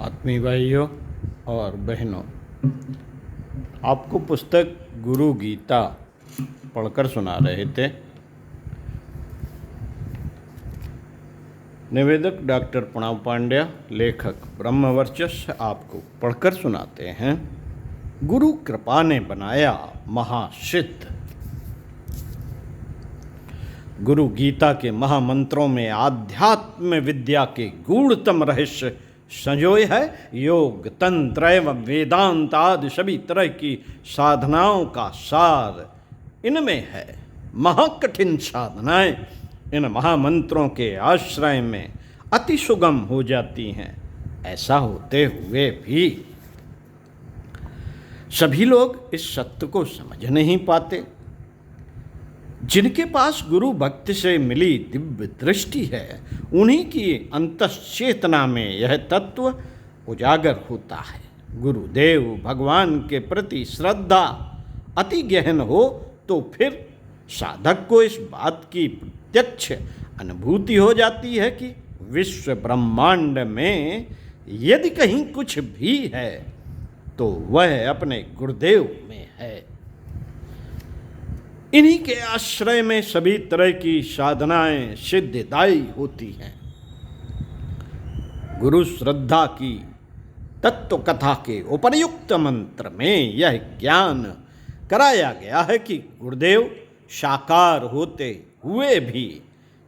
आत्मीय भाइयों और बहनों, आपको पुस्तक गुरु गीता पढ़कर सुना रहे थे। निवेदक डॉक्टर प्रणव पांड्या, लेखक ब्रह्मवर्चस्व आपको पढ़कर सुनाते हैं। गुरु कृपा ने बनाया महासिद्ध। गुरु गीता के महामंत्रों में आध्यात्म विद्या के गूढ़तम रहस्य संजोए है। योग, तंत्र एवं वेदांत आदि सभी तरह की साधनाओं का सार इनमें है। महाकठिन साधनाएं इन महामंत्रों के आश्रय में अति सुगम हो जाती हैं। ऐसा होते हुए भी सभी लोग इस सत्य को समझ नहीं पाते। जिनके पास गुरु भक्ति से मिली दिव्य दृष्टि है, उन्हीं की अंतश्चेतना में यह तत्व उजागर होता है। गुरुदेव भगवान के प्रति श्रद्धा अति गहन हो तो फिर साधक को इस बात की प्रत्यक्ष अनुभूति हो जाती है कि विश्व ब्रह्मांड में यदि कहीं कुछ भी है तो वह अपने गुरुदेव में है। इन्हीं के आश्रय में सभी तरह की साधनाएं सिद्धिदायी होती हैं। गुरु श्रद्धा की तत्व कथा के उपर्युक्त मंत्र में यह ज्ञान कराया गया है कि गुरुदेव साकार होते हुए भी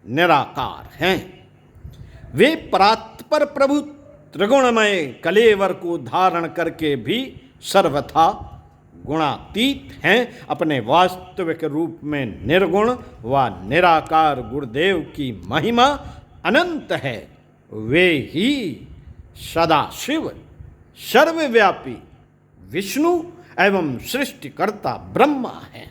निराकार हैं। वे परात्पर प्रभु त्रिगुणमय कलेवर को धारण करके भी सर्वथा गुणातीत हैं। अपने वास्तविक रूप में निर्गुण व निराकार गुरुदेव की महिमा अनंत है। वे ही सदाशिव, सर्वव्यापी विष्णु एवं सृष्टिकर्ता ब्रह्मा हैं।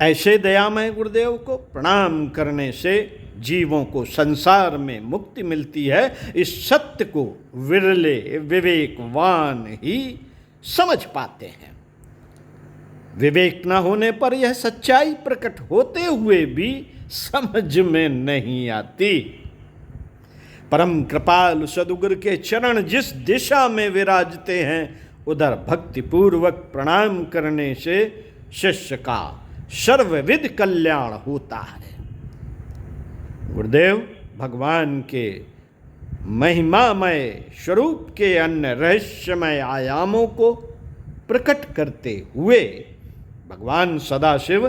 ऐसे दयामय गुरुदेव को प्रणाम करने से जीवों को संसार में मुक्ति मिलती है। इस सत्य को विरले विवेकवान ही समझ पाते हैं। विवेक न होने पर यह सच्चाई प्रकट होते हुए भी समझ में नहीं आती। परम कृपालु सद्गुरु के चरण जिस दिशा में विराजते हैं, उधर भक्ति पूर्वक प्रणाम करने से शिष्य का सर्वविध कल्याण होता है। गुरुदेव भगवान के महिमामय स्वरूप के अन्य रहस्यमय आयामों को प्रकट करते हुए भगवान सदाशिव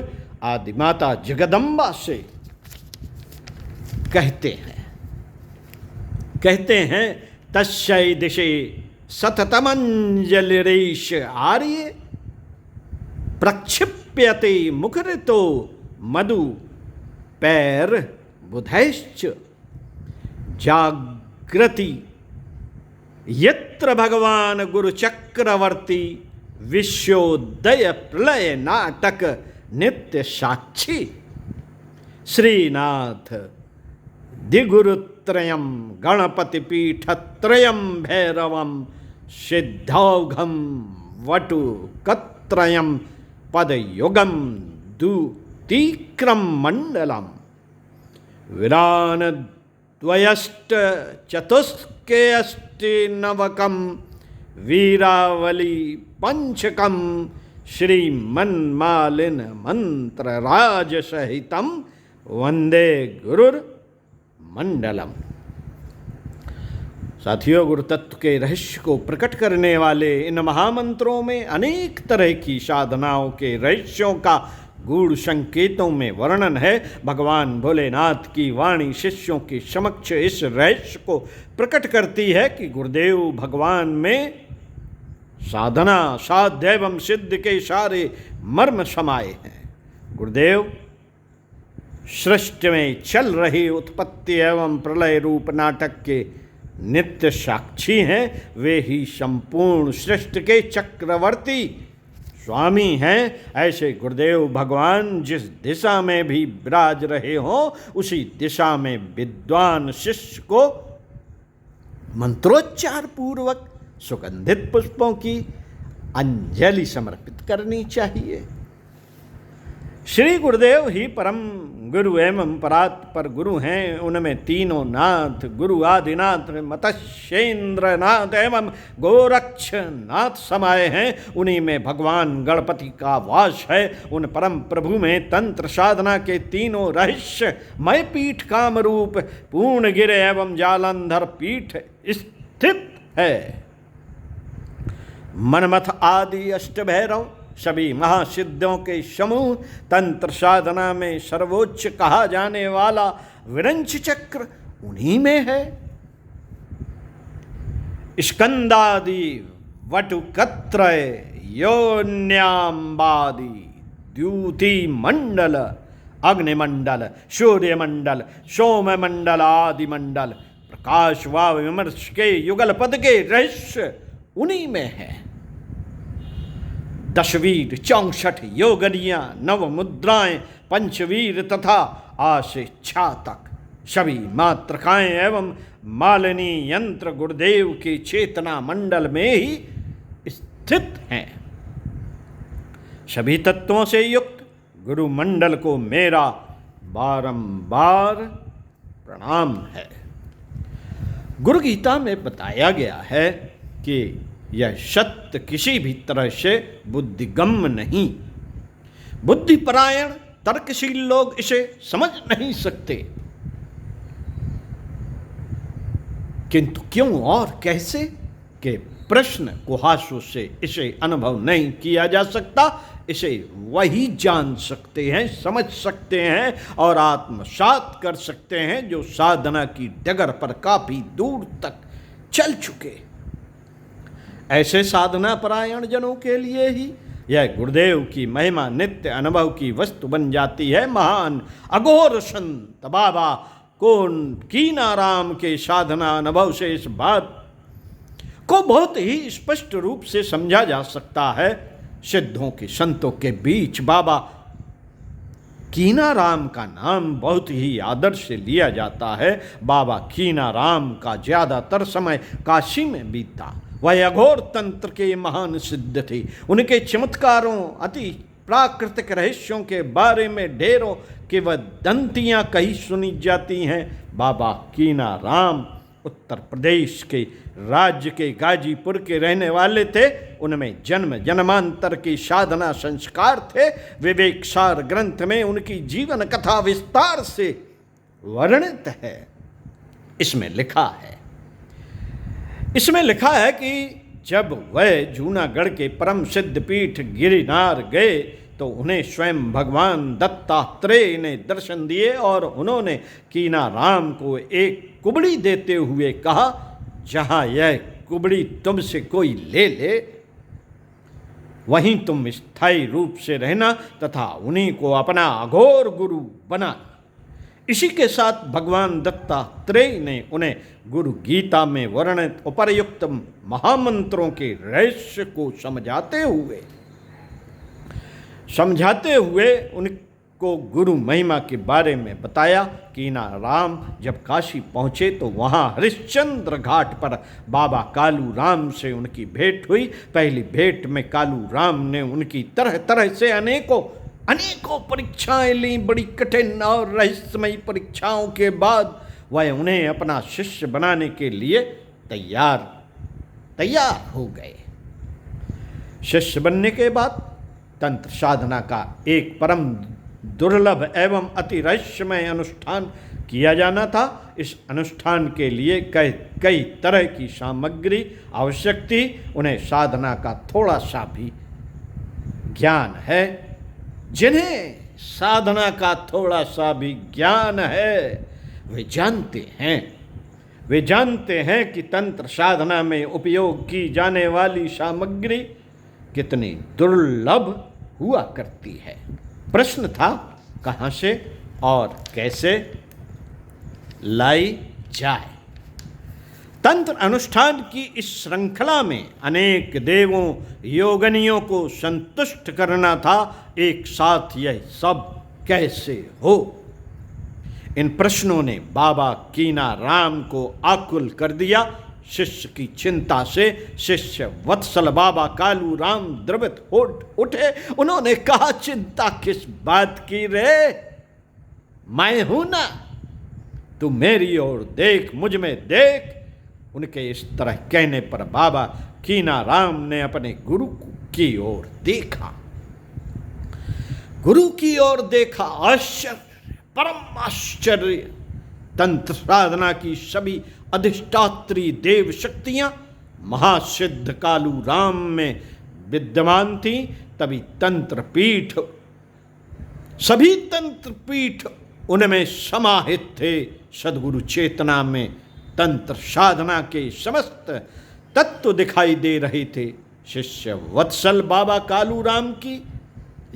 आदि माता जगदम्बा से कहते हैं तस्यै दिशे सततमंजलिरेश आर्य प्रक्षिप्यते मुखरितो मधु पैर बुधैश्च जागृति यत्र भगवान गुरु चक्रवर्ती विश्वोदय प्रलय नाटक नित्य साक्षी श्रीनाथ दिगुरुत्रयम् गणपति पीठत्रयम् भैरवम् सिद्धौघम् वटुकत्रयम् पदयुगम् दुतीक्रम मंडलम् विरान द्वयष्ट चतुष्केऽष्टि नवकं वीरावली पंचकं श्रीमन्मालिन मंत्र राज सहितं वंदे गुरुर मंडलम। साथियों, गुरु तत्व के रहस्य को प्रकट करने वाले इन महामंत्रों में अनेक तरह की साधनाओं के रहस्यों का गूढ़ संकेतों में वर्णन है। भगवान भोलेनाथ की वाणी शिष्यों के समक्ष इस रहस्य को प्रकट करती है कि गुरुदेव भगवान में साधना, साध्य एवं सिद्ध के सारे मर्म समाये हैं। गुरुदेव सृष्टि में चल रही उत्पत्ति एवं प्रलय रूप नाटक के नित्य साक्षी हैं। वे ही संपूर्ण सृष्टि के चक्रवर्ती स्वामी हैं। ऐसे गुरुदेव भगवान जिस दिशा में भी विराज रहे हों, उसी दिशा में विद्वान शिष्य को मंत्रोच्चार पूर्वक सुगंधित पुष्पों की अंजलि समर्पित करनी चाहिए। श्री गुरुदेव ही परम गुरु एवं परात्पर गुरु हैं। उनमें तीनों नाथ गुरु आदिनाथ मत्स्येंद्र नाथ एवं गोरक्षनाथ समाये हैं। उन्हीं में भगवान गणपति का वास है। उन परम प्रभु में तंत्र साधना के तीनों रहस्य मय पीठ कामरूप पूर्णगिर एवं जालंधर पीठ स्थित है। मनमथ आदि अष्टभैरव सभी महासिद्धियों के समूह, तंत्र साधना में सर्वोच्च कहा जाने वाला विरंच चक्र उन्हीं में है। स्कंदादि वटुकत्रय योन्याम्बादि द्युति मंडल अग्निमंडल सूर्य मंडल सोम मंडल आदि मंडल प्रकाश व विमर्श के युगल पद के रहस्य उन्हीं में है। दशवीर 64 योगनियाँ नव मुद्राएं पंचवीर तथा आशे छातक सभी मात्रकाएं एवं मालिनी यंत्र गुरुदेव के चेतना मंडल में ही स्थित हैं। सभी तत्वों से युक्त गुरु मंडल को मेरा बारंबार प्रणाम है। गुरु गीता में बताया गया है कि यह सत्य किसी भी तरह से बुद्धिगम्य नहीं। बुद्धिपरायण तर्कशील लोग इसे समझ नहीं सकते, किंतु क्यों और कैसे के प्रश्न कुहासों से इसे अनुभव नहीं किया जा सकता। इसे वही जान सकते हैं, समझ सकते हैं और आत्मसात कर सकते हैं जो साधना की डगर पर काफी दूर तक चल चुके। ऐसे साधना परायण जनों के लिए ही यह गुरुदेव की महिमा नित्य अनुभव की वस्तु बन जाती है। महान अघोर संत बाबा कीनाराम के साधना अनुभव से इस बात को बहुत ही स्पष्ट रूप से समझा जा सकता है। सिद्धों के संतों के बीच बाबा कीनाराम का नाम बहुत ही आदर से लिया जाता है। बाबा कीनाराम का ज्यादातर समय काशी में बीता। वह अघोर तंत्र के महान सिद्ध थे। उनके चमत्कारों अति प्राकृतिक रहस्यों के बारे में ढेरों की वदंतियां कही सुनी जाती हैं। बाबा कीनाराम उत्तर प्रदेश के राज्य के गाजीपुर के रहने वाले थे। उनमें जन्म जन्मांतर की साधना संस्कार थे। विवेकसार ग्रंथ में उनकी जीवन कथा विस्तार से वर्णित है। इसमें लिखा है कि जब वह जूनागढ़ के परम सिद्ध पीठ गिरिनार गए तो उन्हें स्वयं भगवान दत्तात्रेय ने दर्शन दिए और उन्होंने कीनाराम को एक कुबड़ी देते हुए कहा, जहां यह कुबड़ी तुमसे कोई ले ले वहीं तुम स्थायी रूप से रहना तथा उन्हीं को अपना अघोर गुरु बना। इसी के साथ भगवान दत्तात्रेय ने उन्हें गुरु गीता में वर्णित उपर्युक्त महामंत्रों के रहस्य को समझाते हुए उनको गुरु महिमा के बारे में बताया। कीनाराम जब काशी पहुँचे तो वहाँ हरिश्चंद्र घाट पर बाबा कालू राम से उनकी भेंट हुई। पहली भेंट में कालू राम ने उनकी तरह तरह से अनेकों परीक्षाएं ली। बड़ी कठिन और रहस्यमयी परीक्षाओं के बाद वह उन्हें अपना शिष्य बनाने के लिए तैयार हो गए। शिष्य बनने के बाद तंत्र साधना का एक परम दुर्लभ एवं अति रहस्यमय अनुष्ठान किया जाना था। इस अनुष्ठान के लिए कई तरह की सामग्री आवश्यक थी। उन्हें साधना का थोड़ा सा भी ज्ञान है। जिन्हें साधना का थोड़ा सा भी ज्ञान है वे जानते हैं कि तंत्र साधना में उपयोग की जाने वाली सामग्री कितनी दुर्लभ हुआ करती है। प्रश्न था कहाँ से और कैसे लाई जाए। तंत्र अनुष्ठान की इस श्रृंखला में अनेक देवों योगनियों को संतुष्ट करना था। एक साथ यह सब कैसे हो? इन प्रश्नों ने बाबा कीनाराम को आकुल कर दिया। शिष्य की चिंता से शिष्य वत्सल बाबा कालू राम द्रवित हो उठे। उन्होंने कहा, चिंता किस बात की रे, मैं हूं ना, तू मेरी ओर देख, मुझ में देख। उनके इस तरह कहने पर बाबा कीनाराम ने अपने गुरु की ओर देखा। गुरु की ओर देखा, आश्चर्य, परम आश्चर्य। तंत्र साधना की सभी अधिष्ठात्री देव शक्तियां महासिद्ध कालू राम में विद्यमान थी। तभी तंत्र पीठ, सभी तंत्र पीठ उनमें समाहित थे। सदगुरु चेतना में तंत्र साधना के समस्त तत्व दिखाई दे रहे थे। शिष्य वत्सल बाबा कालू राम की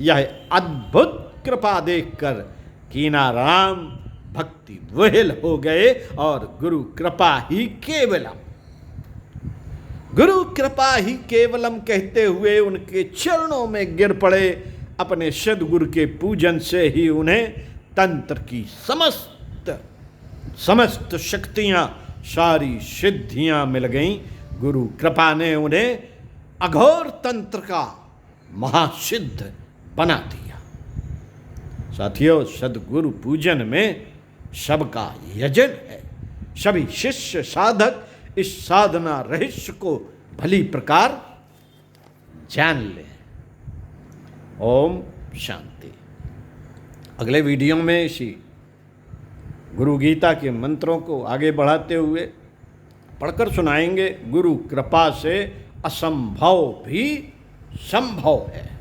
यह अद्भुत कृपा देखकर कीनाराम भक्ति विह्वल हो गए और गुरु कृपा ही केवलम, गुरु कृपा ही केवलम कहते हुए उनके चरणों में गिर पड़े। अपने सद्गुरु के पूजन से ही उन्हें तंत्र की समस्त शक्तियां, सारी सिद्धियां मिल गईं। गुरु कृपा ने उन्हें अघोर तंत्र का महासिद्ध बना दिया। साथियों, सद्गुरु पूजन में सबका यजन है। सभी शिष्य साधक इस साधना रहस्य को भली प्रकार जान लें। ओम शांति। अगले वीडियो में इसी गुरु गीता के मंत्रों को आगे बढ़ाते हुए पढ़कर सुनाएंगे। गुरु कृपा से असंभव भी संभव है।